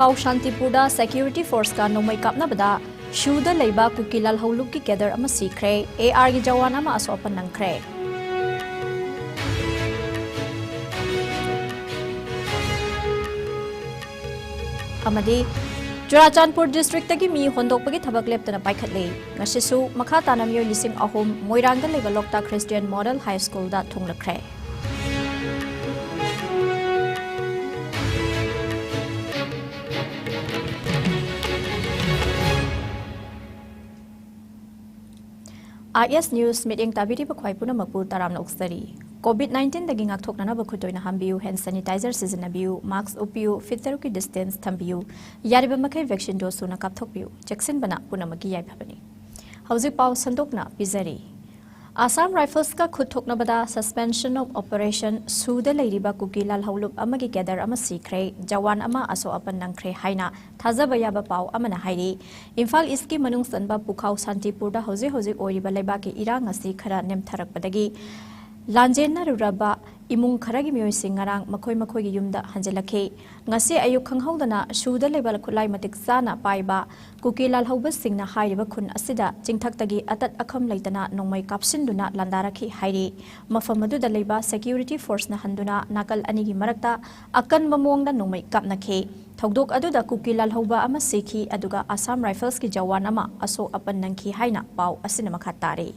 Pau Shantipurda Security Force ka nomai kapnabada shuda leiba kukilal hauluk ki kedar ama sikre AR gi jawan ama asopan nangkre amadi Churachandpur district tagi mi hondokpagi thabak leptana paikhatle ngasisu makha tanamyo lising ahum moirangda leiba lokta Christian Model High School da thunglakre IS News meeting tabiri bakwai puna makpu taram noksari COVID-19 dagi ngakthokna bakhutoina hambiu hand sanitizer sizinabiu mask upiu fitaru ki distance thambiu yariba makai vaccine dose na kapthokpiu jackson bana puna magi yai bhabani hauji pau sandokna pizari Assam Rifles ka khuthokna bada suspension of operation suda leiriba kukilal haulup amagi kedar ama sikre jawan ama aso apan nangkre haina thajaba yaba pau amana hairi Imphal East ki manung sanba pukhau Shantipur da hoji oiriba leba ki irang asi khara nemtharakpadagi Lanjena ruraba imung kharagi miyoi singarang makoi gi yumda hanjelakhe ngase ayuk khanghaudana shuda lebal khulai matik sana paiba kukilal hauba singna hairiba khun asida chingthaktagi atat akham leitana nongmai kapsinduna landarakhi hairi mafamadu da leba security force na handuna nakal ani gi marakta akan mamongda nongmai kapnakhe thogdok aduda kukilal hauba ama sikhi aduga Assam Rifles ki jawan ama aso apan nangki haina pau asina makha tare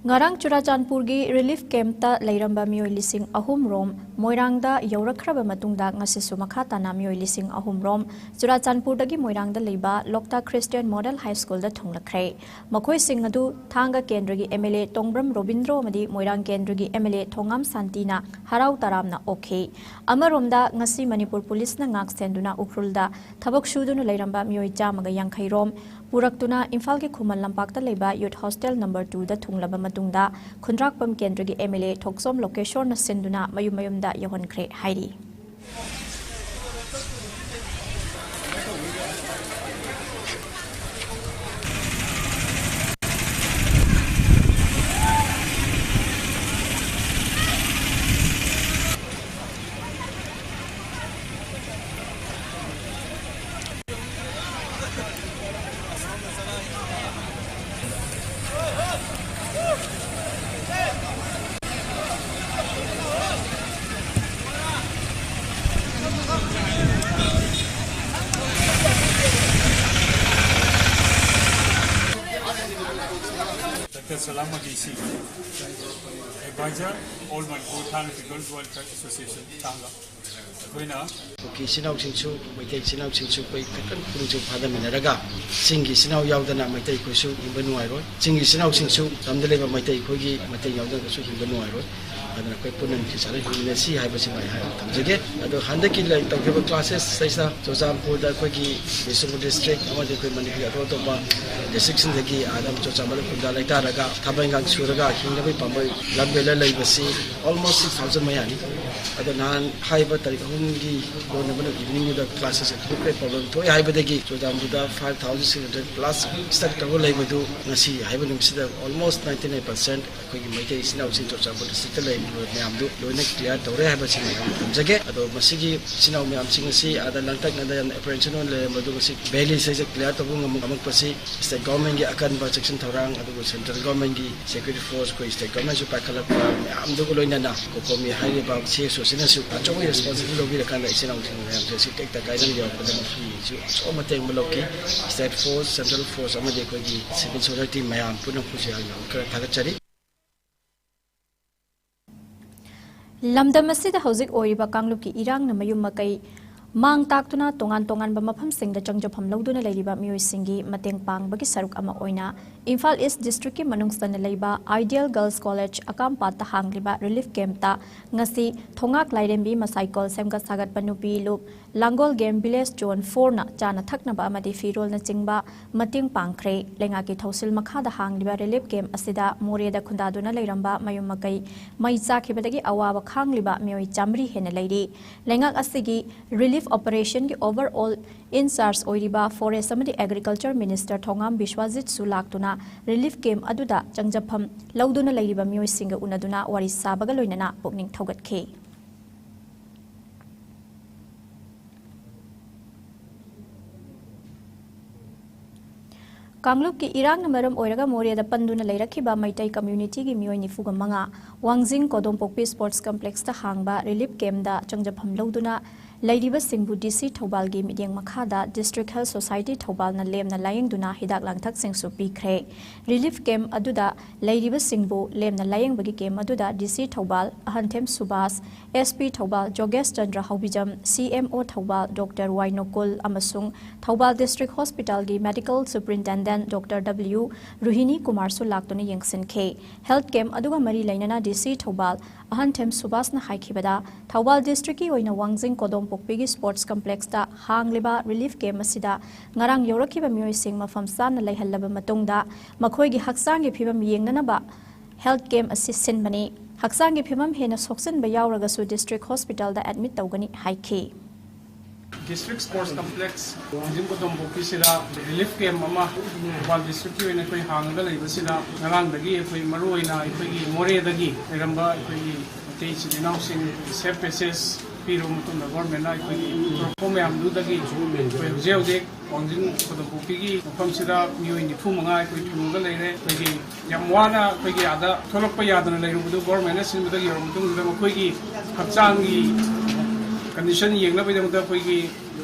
Ngarang Churachandpur gi relief camp ta leiramba mioi lising ahum rom moirangda yaurakhraba matungda ngasisu makha tana mioi lising ahum rom Churachandpur dagi moirangda leiba Lokta Christian Model High School da thunglakre makoi sing adu thanga kendra gi MLA Tongbram Robindro madi moirang kendra gi MLA Thongam Santina harau taramna okhe amaromda ngasi Manipur police na ngak senduna ukrulda thabak shuduna leiramba mioi chamaga yankhai rom Puraktuna Imphal ki Khuman Lampakta leiba Youth Hostel number 2 da thunglaba matungda Khundrakpam Kendra gi MLA Thoksom location na senduna mayum-mayumda yohonkhre hairi Salama DC advisor all my Bhutan Girls Welfare Association Tanga Koina okay sinau singsu maitai sinau singsu pai katan kurju phada minaraga singi sinau yaudana maitai koisu himba nuai roi singi sinau singsu samdele ba maitai khogi maitai yaudana su himba nuai roi adana koi punan ki sare himne si hai basi mai hai tamjege ado handaki lai tawgeba classes saisa Churachandpur da kogi Iscom district amade koi Manipuri ro to ba district dagi adam Churachandpur kunda lai taraga thabangang suraga hingna bai pambai lambela lai basi almost 6000 mayani ado nan hai ba tarik hungi dona bana evening da classes ke problem to hai ba dagi Churachandpur da 5600 plus start to lai badu ngasi hai ba nimsida almost 99% kogi maitai sinau sin Churachandpur district lai ma'am लोने clear तौरे है बसी जगे अदो मसीगी सिनाव ma'am सिंग सी आदा लंगतक नदा operation ले मदु मसी valley से clear तबु ngam पसी state government की अकन बा सेक्शन थौरांग अदो सेंट्रल गवर्नमेंट की सिक्योरिटी फोर्स को स्टेट गवर्नमेंट सु पाखलक मैम दु लोइना ना को मी हाई बा से सोसिना सु अचो रिस्पांसिबिलिटी लोबी रखन सिनाव सिंग मैम से टेक ता गाइडन यो पदम सु सो मतेंग मलोकी स्टेट फोर्स सेंट्रल फोर्स अमदे को की सिविल सोसाइटी मैम पुनः खुशी आयो कर थागचरी Lamdam asida hauzik oiriba kanglupki irang na mayum makai mang taktuna tongan mafam singda changjapam lauduna leiriba mioi singi mateng pangbagi saruk ama oina Imphal East District ki manungstan leiba Ideal Girls College akam patta hangliba relief camp ta ngasi thongak lairembi masaikol semga sagat panupi lup Langol Game Village Zone 4 na chana thakna ba amadi firol na chingba mating pangkhre lenga ki thosil makha da hangliba relief camp asida more da khundaduna leiramba mayum makai mai chakhibadagi awa ba khangliba mioi chamri hena leiri lengak asigi relief relief operation ki overall in charge oiriba forest amadi agriculture minister Thongam Biswajit su laktuna relief camp aduda changjapam lauduna leiriba mioi singa unaduna wari sabaga loinana pukning thogatke Kangluk ki irang na maram oiraga Moria panduna leirakhiba maitai community gi mioi nifuga manga Wangjing Kodompokpi Sports Complex ta hangba relief camp da changjapam lauduna Lairiba Singbu DC Thobal gi midyang makhada District Health Society Thobal na lemna layengduna hidak langthak singsu pikre relief camp aduda Lairiba Singbu lemna layeng bagi camp aduda DC Thobal Ahanthem Subas SP Thobal Jogesh Chandra Haubijam CMO Thobal Dr Wainokul amasung Thobal District Hospital gi Medical Superintendent Dr W Ruhini Kumar su laktuna yengsinke health camp aduga mari lainana DC Thobal Ahanthem Subas na haikibada Thobal District ki oina Wangjing Kodom Pokpigi Sports Complex ta hangliba relief camp asida ngarang yorakiba mioi sing mafam san laihallaba matungda makhoi gi haksang gi phibam yengnanaba health camp assistant mani haksang gi phibam hena soksen ba yauraga su district hospital da admit tawgani haiki District Sports Complex Wangjing Kodompokpi sida relief camp ama Thobal district ki oina koi hangaga leiba sida ngarang dagi koi maruoina koi More dagi leramba koi tei sidinaw sing safe passage Piro Mutunda government na koi am dudagi koi jeude Wangjing Kodompokpi gi mafam sida mioi ni phumanga koi thumuga leire koi yamwana koi gi ada tholokpa yadana leirubudu government na sinbada yorumutunda koi gi hakchang gi condition yengna bai dangda koi gi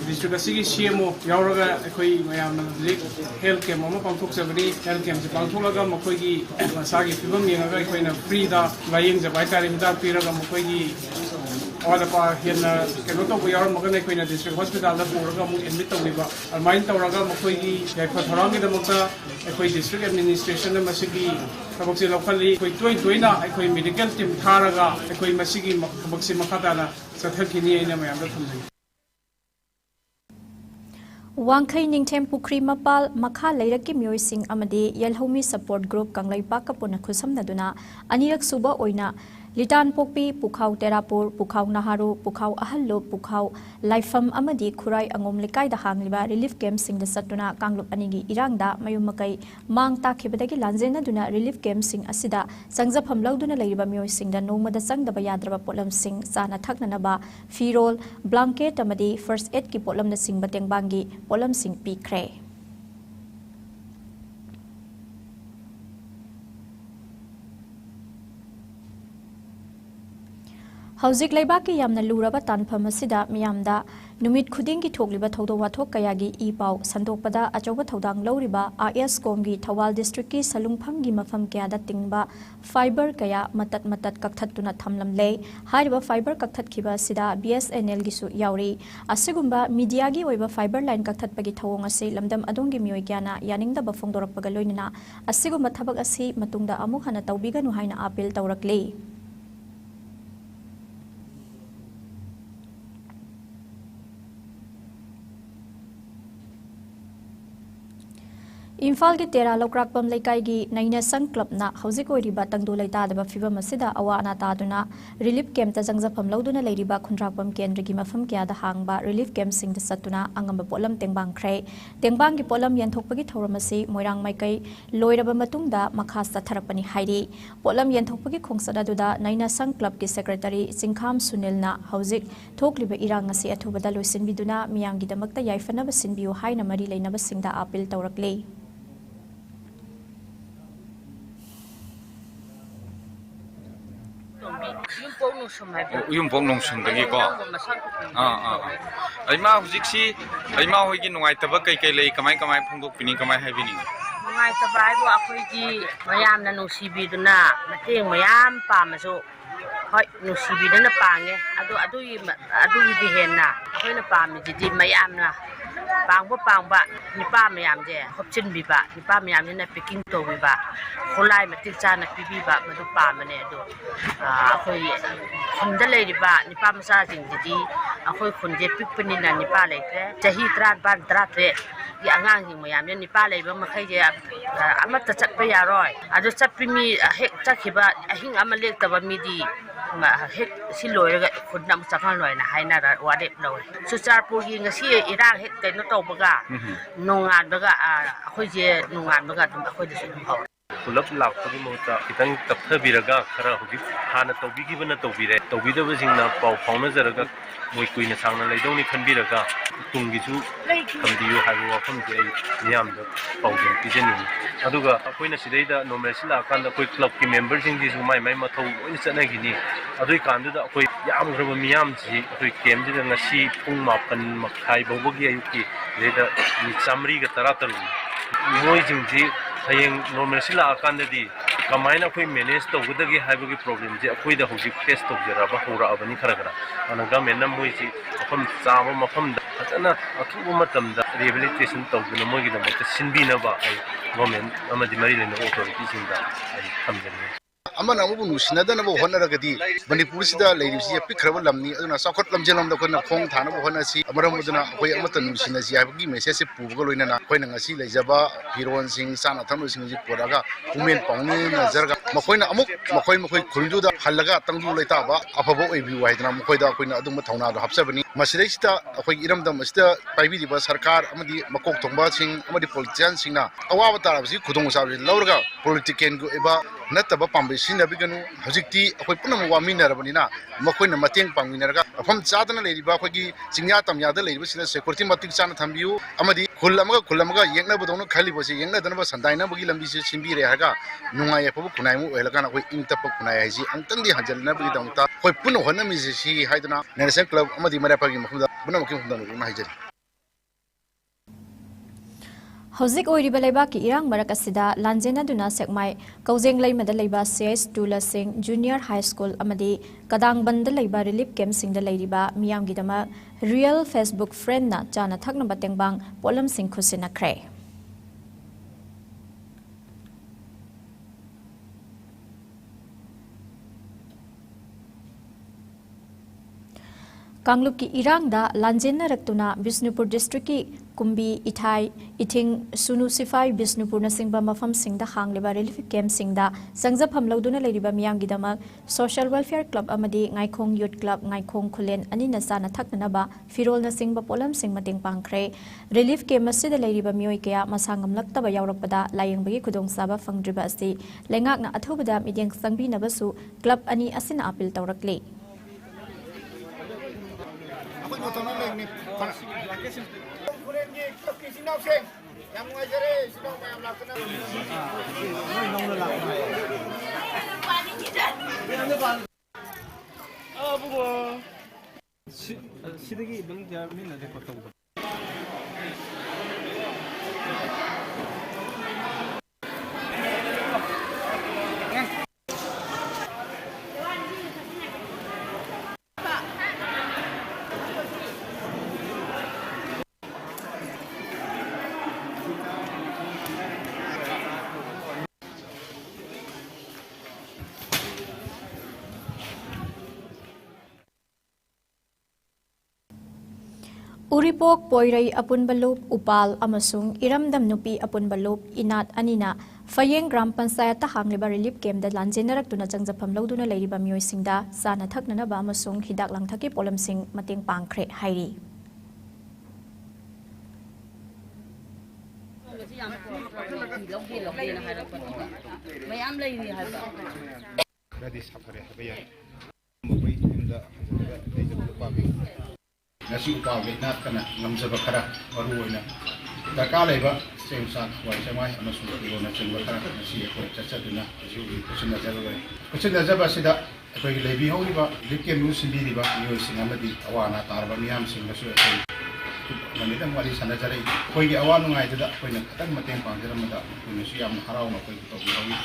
district asigi CMO yauraga koi mayamna health camp ama pangthok sabani health camp se pangtholaga makoi gi masagi phibam yengaga koi na free da layeng jabai tari hida piraga makoi gi All the hena keno to we are magana koi na district hospital da puraga mu admit tawliba almain tawraga makoi gi yaifa thorangi da mukta koi district administration na masigi tabak se locally koi toina koi medical team tharaga koi masigi tabak se makata na sathakini ina mayam da thamjai Wangkhai Ningthem Pukri Mapal Makha Leiraki mioi sing amadi Yelhomi Support Group Kanglai Pakapuna Khusamnaduna Anirak Suba Oina Litan Pokpi Pukhau Terapur Pukhau Naharu Pukhau Ahallo Pukhau Laifam Amadi Khurai Angom Likai da hangliba relief camp sing da satuna Kanglup anigi irangda mayumakai mang takhibadagi lanjena duna relief camp sing asida sangjapam lauduna leiriba mioi sing da nomada sangdaba yadraba polam sing sana thaknanaba firol blanket amadi first aid ki polam na sing bateng bangi polam sing pikre Haujik Laibaki Yamna Luraba Tanpham asida miyamda numit khudingi thokliba thodo wathok kayagi ipau sandokpada achoba thodang loriba Iscom gi Thawal district ki salungpham gi mafam kya da tingba fiber kaya matat kakthatuna thamlamle hariba fiber kakthat khiba sida BSNL gi su yauri asigumba media gi oiba fiber line kakthatpagi thawong ase lamdam adongi mioi kyana yaningda ba phongdorappaga loinina asigumba thabak asi matungda amuk hana tawbiganu haina appeal tawrakle Imphal ki Tera Lokrakpam Laikai gi Naina Sang Club na Haujik oiriba tangdu laita daba fibam asida awa ana taduna relief camp ta jangjapam lauduna leiriba khunrakpam kendra gi mafam kya da hangba relief camp sing da satuna angamba polam tengbang khre tengbang gi polam yenthokpagi thoramasi moirang maikai loiraba matungda makha satharapani hairi polam yenthokpagi khongsada duda Naina Sang Club ki secretary Singkham Sunil na Haujik thokliba irang asi athubada loisinbiduna miyamgi damakta yaifanaba sinbiu haina mari leinaba singda appeal tawrakle Yung pong nung sundagi ko. Ay ma hujik si ay ma hoigi nungay taba kay lay kamay phungdok pini kamay hay bini. Nungay taba ay bo ako'y di mayam na nusibido na mating mayam pa maso hoy nusibido na pange adu dihen na ako'y na pami di mayam na pangba nipa mayam je hopchin biba nipa mayam na picking to biba khulai matil cha na pibiba madu pa mane do ako'y khunda lay riba nipa masa jing di ako'y khunje pikpani na nipa lay tre jahi tran ban tratre di angang jing mayam yan nipa lay ba makhay je amat ta chat pa yaroy adu chat pi mi hek chakhiba ahing amalek taba mi di ꯍꯦꯛ ꯁꯤ ꯂꯣꯏꯔꯒ ꯈꯨꯟꯗ ꯑꯃꯨꯛ ꯆꯪꯍꯜꯂꯣꯏꯅ ꯍꯥꯏꯅꯔ ꯋꯥꯔꯦꯞ ꯂꯧꯋꯦ ꯆꯨꯔꯆꯥꯟꯄꯨꯔꯒꯤ ꯉꯁꯤ ꯏꯔꯥꯡ ꯍꯦꯛ ꯀꯩꯅꯣ ꯇꯧꯕꯒ ꯅꯣꯡꯉꯥꯟꯕꯒ ꯑꯩꯈꯣꯏꯁꯦ ꯅꯣꯡꯉꯥꯟꯕꯒ ꯑꯗꯨꯝ ꯑꯩꯈꯣꯏꯗꯁꯨ ꯑꯗꯨꯝ ꯍꯧꯔꯦ ꯄꯨꯂꯞ ꯂꯥꯛꯄꯒꯤ ꯃꯍꯨꯠꯇ ꯈꯤꯇꯪ ꯇꯞꯊꯕꯤꯔꯒ ꯈꯔ ꯍꯧꯖꯤꯛ ꯍꯥꯟꯅ ꯇꯧꯕꯤꯈꯤꯕꯅ ꯇꯧꯕꯤꯔꯦ ꯇꯧꯕꯤꯗꯕꯁꯤꯡꯅ ꯄꯥꯎ ꯐꯥꯎꯅꯖꯔꯒ ꯃꯣꯏ ꯀꯨꯏꯅ ꯁꯥꯡꯅ ꯂꯩꯗꯧꯅꯤ ꯈꯟꯕꯤꯔꯒ ꯇꯨꯡꯒꯤꯁꯨ ꯊꯝꯕꯤꯌꯨ ꯍꯥꯏꯕ ꯋꯥꯐꯝꯁꯦ ꯑꯩ ꯃꯤꯌꯥꯝꯗ ꯄꯥꯎꯖꯦꯜ ꯄꯤꯖꯅꯤꯡꯉꯤ ꯑꯗꯨꯒ ꯑꯩꯈꯣꯏꯅ ꯁꯤꯗꯩꯗ ꯅꯣꯔꯃꯦꯜꯁꯤ ꯂꯥꯛꯑꯀꯥꯟꯗ ꯑꯩꯈꯣꯏ ꯀ꯭ꯂꯕꯀꯤ ꯃꯦꯝꯕꯔꯁꯤꯡꯁꯤꯁꯨ ꯃꯥꯏ ꯃꯥꯏ ꯃꯊꯧ ꯂꯣꯏꯅ ꯆꯠꯅꯈꯤꯅꯤ ꯑꯗꯨꯏ ꯀꯥꯟꯗꯨꯗ ꯑꯩꯈꯣꯏ ꯌꯥꯝꯈ꯭ꯔꯕ ꯃꯤꯌꯥꯝꯁꯤ ꯑꯩꯈꯣꯏ ꯀꯦꯝꯁꯤꯗ ꯉꯁꯤ ꯄꯨꯡ 9:30 ꯐꯥꯎꯕꯒꯤ ꯑꯌꯨꯛꯀꯤ ꯁꯤꯗꯩꯗ 113 ꯃꯣꯏꯁꯤꯡꯁꯤ ꯍꯌꯦꯡ ꯅꯣꯔꯃꯦꯜꯁꯤ ꯂꯥꯛꯑꯀꯥꯟꯗꯗꯤ ꯀꯃꯥꯏꯅ ꯑꯩꯈꯣꯏ ꯃꯦꯅꯦꯖ ꯇꯧꯒꯗꯒꯦ ꯍꯥꯏꯕꯒꯤ ꯄ꯭ꯔꯣꯕ꯭ꯂꯦꯝꯁꯦ ꯑꯩꯈꯣꯏꯗ ꯍꯧꯖꯤꯛ ꯐꯦꯁ ꯍꯧꯔꯛꯑꯕꯅꯤ ꯈꯔ ꯑꯗꯨꯅ ꯒꯃꯦꯟꯅ ꯃꯣꯏꯁꯤ ꯃꯐꯝ ꯆꯥꯕ ꯃꯐꯝꯗ ꯐꯖꯅ ꯑꯊꯨꯕ ꯃꯇꯝꯗ ꯔꯤꯍꯦꯕꯤꯂꯤꯇꯦꯁꯟ ꯇꯧꯗꯨꯅ ꯃꯣꯏꯒꯤꯗꯃꯛꯇ ꯁꯤꯟꯕꯤꯅꯕ ꯑꯩ ꯒꯣꯔꯃꯦꯟ ꯑꯃꯗꯤ ꯃꯔꯤ ꯂꯩꯅꯕ ꯑꯣꯊꯣꯔꯤꯇꯤꯁꯤꯡꯗ ꯑꯩ ꯊꯝꯖꯅꯤꯡꯉꯤ amana amu nusinadana bo honaragadi manipur sida leirisi pikraba lamni aduna sakot lamjelom da kona khong thana bo honasi amaram aduna koi amata nusinasi habgi message pubuga loinana koina ngasi leijaba hiron sing sana thanu sing ji poraga umen pauni nazarga makoina amuk makoi khuldu da halaga tangdu leitaba afabo oibi waidna makoida koina aduma thawna do hapsabani masidai sita akoi iramda masida paibi diba sarkar amadi makok thongba sing amadi politician singna awaba tarabsi khudong sabi lauraga politician go eba nataba pambe sinabiganu hojikti akoi punam waminarabnina makoina mateng pangminaraga afam chadana leiriba akoigi chingya tamya da leiriba sina security matik chana thambiu amadi khulamaga yengna bodonu khali bosi yengna danaba sandaina bagi lambi se simbire haga nungai apabu kunai mu elagana akoi ingtap kunai haisi angtangdi hanjalna bagi damta akoi puno honami si haidana national club amadi marapagi mahmuda bunam ki hundanu na haijari Hauzik oiriba leibaki irang marak asida lanjena duna sekmai kaujeng leimada leiba CS2 Lasing Junior High School amadi kadang banda leiba relief camp singda leiriba miyamgi dama real Facebook friend na chana thakna batengbang polam sing khusina khre Kangluk ki irang da lanjena raktuna Bisnupur district ki kumbi ithai ithing sunu sifai Bisnupur na singba mafam singda hangliba relief camp singda sangja phamlauduna leiriba miyam gidama social welfare club amadi ngaikhong youth club ngaikhong khulen ani na sana thakna ba firol na singba polam sing mateng pangkhre relief camp asida leiriba mioi kaya masangam laktaba yaurakpada layingbagi khudong saba fangdriba asi lengak na athubada mideng sangbi nabasu club ani asina appeal tawrakle 시대기 명자민은 됐고 Uripok Poirai Apunbalup Upal Amasung Iramdam Nupi Apunbalup Inat Anina Fayeng Gram Pansayat Hangliba Relief Camp da Lanjenarak Tuna Changjapam Lauduna Leiriba Mioi Singda Sana Thaknana Ba Amasung Hidak Langthaki Polam Sing Mateng Pangkhre Hairi nasi upawai na kana ngamjaba khara maru oina darkar leba semsa wai samai amasu irona chenba khara nasi ko chachaduna ju kuchina jaba sida akoi lebi holiba likke mu simbi diba yo sinamadi awana tarba miyam singasu akoi manidam wali sanajare koi gi awanu ngai da koi na khatang mateng pangjaramada koi su yam harau na koi to bihawi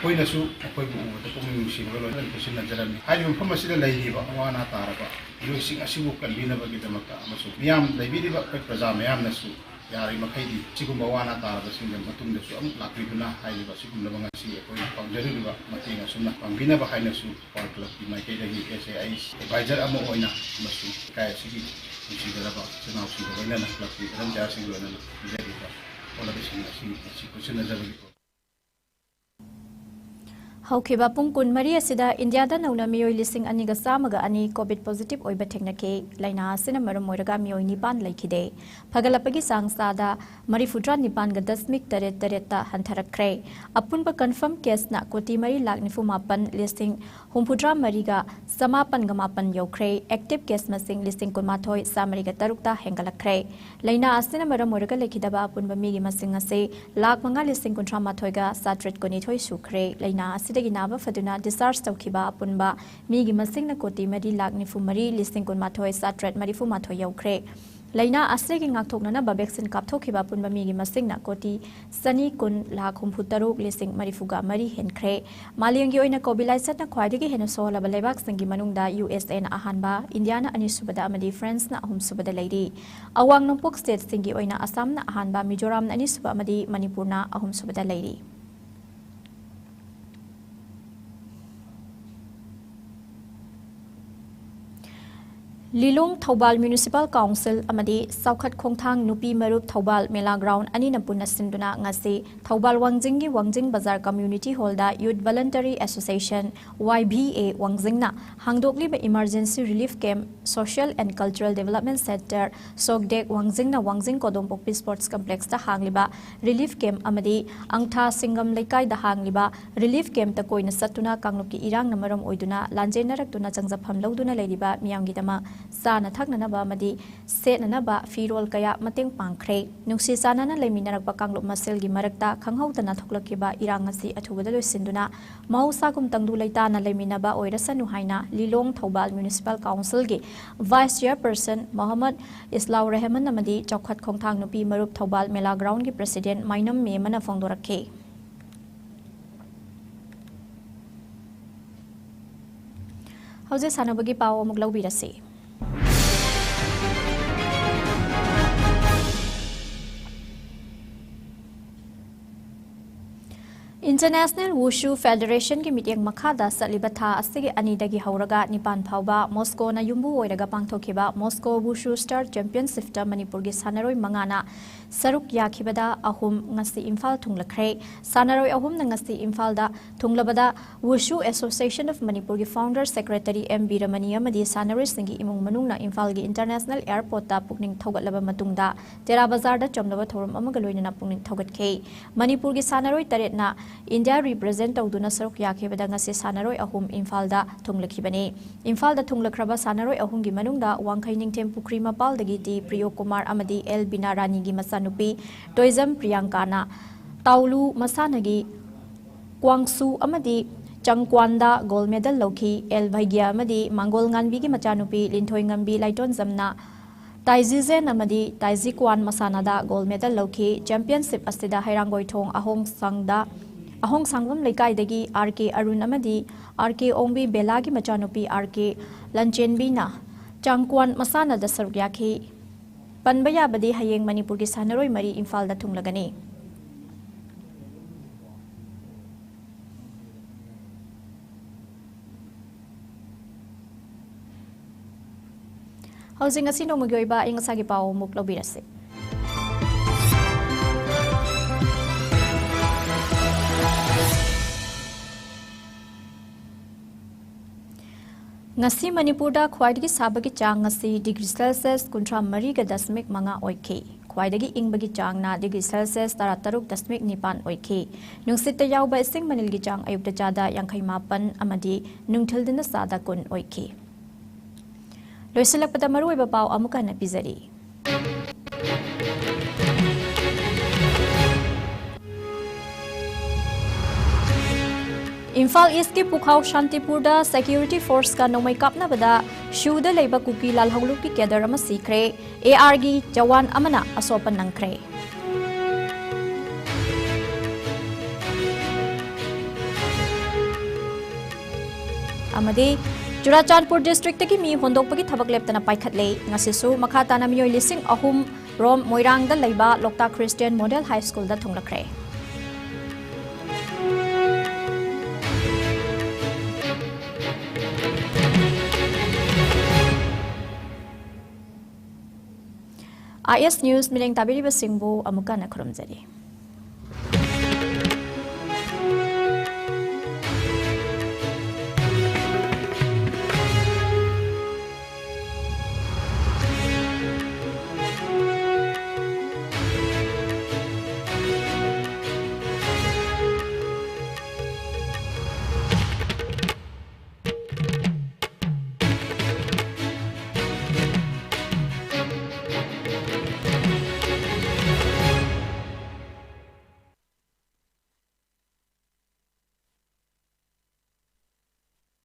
koi na su akoi bu da puming singalo na kuchina jarami hai mu phama sida leiba awana tarba yo sing asibu kanbina bagi damaka amasu miyam leibiriba kai praja miyam nasu yari makhaidi chigumba wana taraba singam matungda su amuk lakriduna haiba sigumna bangasi akoi pangjariba matinga sumna pangbina ba hainasu park club ki mai kaidagi SAI advisor amo oina masu kai sigi consideraba chunau singo oina na club ki ranja singo oina na bijadiba ola bisina si kuchina jabagi ꯍꯧꯈꯤꯕ ꯄꯨꯡ 12 ꯑꯁꯤꯗ ꯏꯟꯗꯤꯌꯥꯗ ꯅꯧꯅ ꯃꯤꯑꯣꯏ 2,902 COVID positive ꯑꯣꯏꯕ ꯊꯦꯡꯅꯈꯤ꯫ ꯂꯩꯅꯥ ꯑꯁꯤꯅ ꯃꯔꯝ ꯑꯣꯏꯔꯒ ꯃꯤꯑꯣꯏ 9 ꯂꯩꯈꯤꯗꯦ꯫ ꯐꯒꯠꯂꯛꯄꯒꯤ ꯆꯥꯡ ꯆꯥꯗ 39.8% ꯍꯟꯊꯔꯛꯈ꯭ꯔꯦ꯫ ꯑꯄꯨꯟꯕ ꯀꯟꯐꯔꯝ ꯀꯦꯁꯅ 3,94,63,908 ꯌꯧꯈ꯭ꯔꯦ꯫ ꯑꯦꯛꯇꯤꯚ ꯀꯦꯁ ꯃꯁꯤꯡ 19,903 ꯍꯦꯟꯒꯠꯂꯛꯈ꯭ꯔꯦ꯫ ꯂꯩꯅꯥ ꯑꯁꯤꯅ ꯃꯔꯝ ꯑꯣꯏꯔꯒ ꯂꯩꯈꯤꯗꯕ ꯑꯄꯨꯟꯕ ꯃꯤꯒꯤ ꯃꯁꯤꯡ ꯑꯁꯤ 5,38,732 ꯁꯨꯈ꯭ꯔꯦ꯫ ꯂꯩꯅꯥ ꯑꯁꯤꯗꯒꯤ ꯅꯥꯕ ꯐꯗꯨꯅ ꯗꯤꯁꯆꯥꯔꯖ ꯇꯧꯈꯤꯕ ꯑꯄꯨꯟꯕ ꯃꯤꯒꯤ ꯃꯁꯤꯡꯅ 3,94,19,734 ꯌꯧꯈ꯭ꯔꯦ꯫ ꯂꯩꯅꯥ ꯑꯁꯤꯗꯒꯤ ꯉꯥꯛꯊꯣꯛꯅꯅꯕ ꯚꯦꯛꯁꯤꯟ ꯀꯥꯞꯊꯣꯛꯈꯤꯕ ꯑꯄꯨꯟꯕ ꯃꯤꯒꯤ ꯃꯁꯤꯡꯅ 2,163,63 ꯍꯦꯟꯈ꯭ꯔꯦ꯫ ꯃꯥꯂꯦꯝꯒꯤ ꯑꯣꯏꯅ ꯀꯣꯚꯤꯗ ꯂꯥꯏꯆꯠꯅ ꯈ꯭ꯋꯥꯏꯗꯒꯤ ꯍꯦꯟꯅ ꯁꯣꯛꯍꯜꯂꯕ ꯂꯩꯕꯥꯛꯁꯤꯡꯒꯤ ꯃꯅꯨꯡꯗ USAꯅ ꯑꯍꯥꯟꯕ, ꯏꯟꯗꯤꯌꯥꯅ ꯑꯅꯤꯁꯨꯕꯗ ꯑꯃꯗꯤ ꯐ꯭ꯔꯥꯟꯁꯅ ꯑꯍꯨꯝꯁꯨꯕꯗ ꯂꯩꯔꯤ꯫ ꯑꯋꯥꯡ ꯅꯣꯡꯄꯣꯛ ꯁ꯭ꯇꯦꯠꯁꯤꯡꯒꯤ ꯑꯣꯏꯅ ꯑꯁꯥꯝꯅ ꯑꯍꯥꯟꯕ, ꯃꯤꯖꯣꯔꯥꯝꯅ ꯑꯅꯤꯁꯨꯕ ꯑꯃꯗꯤ ꯃꯅꯤꯄꯨꯔꯅ ꯑꯍꯨꯝꯁꯨꯕꯗ ꯂꯩꯔꯤ꯫ ꯂꯤꯂꯣꯡ ꯊꯧꯕꯥꯜ ꯃ꯭ꯌꯨꯅꯤꯁꯤꯄꯥꯜ ꯀꯥꯎꯟꯁꯤꯜ ꯑꯃꯗꯤ ꯆꯥꯎꯈꯠ ꯈꯣꯡꯊꯥꯡ ꯅꯨꯄꯤ ꯃꯔꯨꯞ ꯊꯧꯕꯥꯜ ꯃꯦꯂꯥ ꯒ꯭ꯔꯥꯎꯟ ꯑꯅꯤꯅ ꯄꯨꯟꯅ ꯁꯤꯟꯗꯨꯅ ꯉꯁꯤ ꯊꯧꯕꯥꯜ ꯋꯥꯡꯖꯤꯡꯒꯤ ꯋꯥꯡꯖꯤꯡ ꯕꯖꯥꯔ ꯀꯝꯃ꯭ꯌꯨꯅꯤꯇꯤ ꯍꯣꯜꯗ ꯌꯨꯠ ꯚꯂꯟꯇꯔꯤ ꯑꯦꯁꯣꯁꯤꯌꯦꯁꯟ YBA ꯋꯥꯡꯖꯤꯡꯅ ꯍꯥꯡꯗꯣꯛꯂꯤꯕ emergency relief camp social and cultural development centre ꯁꯣꯛꯗꯦꯛ ꯋꯥꯡꯖꯤꯡꯅ ꯋꯥꯡꯖꯤꯡ ꯀꯣꯗꯣꯝꯄꯣꯛꯄꯤ ꯁ꯭ꯄꯣꯔꯠꯁ ꯀꯝꯄ꯭ꯂꯦꯛꯁꯇ ꯍꯥꯡꯂꯤꯕ ꯔꯤꯂꯤꯐ ꯀꯦꯝꯞ ꯑꯃꯗꯤ ꯑꯪꯊꯥ ꯁꯤꯡꯒꯝ ꯂꯩꯀꯥꯏꯗ ꯍꯥꯡꯂꯤꯕ ꯔꯤꯂꯤꯐ ꯀꯦꯝꯞꯇ ꯀꯣꯏꯅ ꯆꯠꯇꯨꯅ ꯀꯥꯡꯂꯨꯞꯀꯤ ꯏꯔꯥꯡꯅ ꯃꯔꯝ ꯑꯣꯏꯗꯨꯅ ꯂꯥꯟꯖꯦꯟꯅꯔꯛꯇꯨꯅ ꯆꯪꯖꯐꯝ ꯂꯧꯗꯨꯅ ꯂꯩꯔꯤꯕ ꯃꯤꯌꯥꯝꯒꯤꯗꯃꯛ ꯆꯥꯅ ꯊꯛꯅꯅꯕ ꯑꯃꯗꯤ ꯁꯦꯠꯅꯅꯕ ꯐꯤꯔꯣꯜ ꯀꯌꯥ ꯃꯇꯦꯡ ꯄꯥꯡꯈ꯭ꯔꯦ꯫ ꯅꯨꯡꯁꯤ ꯆꯥꯟꯅꯅ ꯂꯩꯃꯤꯟꯅꯔꯛꯄ ꯀꯥꯡꯂꯨꯞ ꯃꯁꯦꯜꯒꯤ ꯃꯔꯛꯇ ꯈꯪꯍꯧꯗꯅ ꯊꯣꯛꯂꯛꯈꯤꯕ ꯏꯔꯥꯡ ꯑꯁꯤ ꯑꯊꯨꯕꯗ ꯂꯣꯏꯁꯤꯟꯗꯨꯅ ꯃꯍꯧꯁꯥꯒꯨꯝ ꯇꯪꯗꯨ ꯂꯩꯇꯥꯅ ꯂꯩꯃꯤꯟꯅꯕ ꯑꯣꯏꯔꯁꯅꯨ ꯍꯥꯏꯅ ꯂꯤꯂꯣꯡ ꯊꯧꯕꯥꯜ ꯃ꯭ꯌꯨꯅꯤꯁꯤꯄꯥꯜ ꯀꯥꯎꯟꯁꯤꯜꯒꯤ ꯚꯥꯏꯁ ꯆꯤꯌꯔꯄꯔꯁꯟ ꯃꯣꯍꯝꯃꯗ ꯏꯁꯂꯥꯎ ꯔꯦꯍꯃꯟ ꯑꯃꯗꯤ ꯆꯥꯎꯈꯠ ꯈꯣꯡꯊꯥꯡ ꯅꯨꯄꯤ ꯃꯔꯨꯞ ꯊꯧꯕꯥꯜ ꯃꯦꯂꯥ ꯒ꯭ꯔꯥꯎꯟꯒꯤ ꯄ꯭ꯔꯁꯤꯗꯦꯟꯠ ꯃꯥꯏꯅꯝ ꯃꯦꯃꯅ ꯐꯣꯡꯗꯣꯔꯛꯈꯤ꯫ ꯍꯧꯖꯤꯛ ꯁꯥꯟꯅꯕꯒꯤ ꯄꯥꯎ ꯑꯃꯨꯛ ꯂꯧꯕꯤꯔꯁꯤ꯫ इंटरनेशनल वुशु फेडरेशन की मिटिंग मखादा चलिबा था असगे अनिदगी हौरगा निपान फावबा मॉस्कोना युम्बु ओइरगा पांगथोखिबा Moscow wushu star championship Manipur की सानरोय मंगाना सरुक याखिबदा अहुम ngasi इम्फाल थुंगलखरे सानरोय अहुम ngasi इम्फालदा थुंगलबदा वुशु एसोसिएशन ऑफ मणिपुर की फाउंडर सेक्रेटरी एम बीरमनी अमदी सानरोय सिंगी इमुंग मनुंगना इम्फाल की इंटरनेशनल एयरपोर्ट ता पुकनिंग थौगलबा मतुंगदा तेरा बाजार दा चमलबा थौरम अमगा लोइनना पुकनिंग थौगतखे मणिपुर की सानरोय तरेटना इंडिया रिप्रेजेंट तौदुना सरुक याखिबदा ngasi सानरोय अहुम इम्फालदा थुंगलखिबने इम्फालदा थुंगलखरबा सानरोय अहुम की मनुंगदा वांखै निंगथेम पुखरी मपालदगी दी प्रियो कुमार अमदी एल बिना रानी की मसानुपी टोइजम प्रियंकाना ताउलू मसानगी क्वांगसु अमदी चंगक्वानदा गोल्ड मेडल लौखी एल भाग्या अमदी मंगोल गानबी की मचानुपी लिंथोय ngambी लाइटोन जमना ताइजीजेन अमदी ताइजीक्वान मसानादा गोल्ड मेडल लौखी चैंपियनशिप अस्तिदा हैरांगोय थोंग अहोंग सांगबम लेकाइदगी आरके अरुण अमदी आरके ओंबी बेला की मचानुपी आरके लंचेनबीना चांगक्वान मसानादा सरुक याखी पनबा याबदी हयेंग मणिपुर की सानरोय मरी इम्फालदा थुंगलगनी हौजिंग असि नोमगी ओइबा इंगसागी पाव मुक लौबिरसे। ngasi manipurda khwaidagi sabagi chang ngasi degree celsius 39.5 oikhe khwaidagi ingbagi chang na degree celsius 36.9 oikhe nungsita yawba ising manilgi chang ayukta chada 58 amadi nungthildina sada kun oikhe loisilakpada maruiba paw amuka na pizari Imphal east की पुखाव Shantipur security force का नोमई कापनाबदा शूद लेबा cookie लालहौलू की cadre अमा सीखरे AR की जवान अमना असोपन नंखरे अमदे Churachandpur district की मी होंदोकपगी थबक लेपतना पाइखतले ngasisu makha tana miyoi lising ahum rom moirangda leiba lokta christian model high school da thunglakre IS News miling tabiri basingbu amuka na khurumjari